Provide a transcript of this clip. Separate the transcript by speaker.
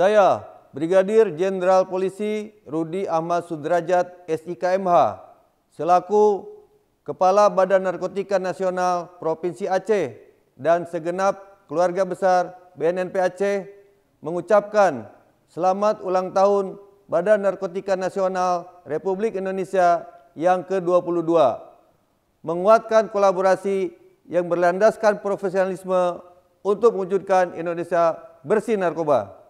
Speaker 1: Saya, Brigadir Jenderal Polisi Rudi Ahmad Sudrajat, SIKMH, selaku Kepala Badan Narkotika Nasional Provinsi Aceh dan segenap keluarga besar BNNP Aceh mengucapkan selamat ulang tahun Badan Narkotika Nasional Republik Indonesia yang ke-22, menguatkan kolaborasi yang berlandaskan profesionalisme untuk mewujudkan Indonesia bersih narkoba.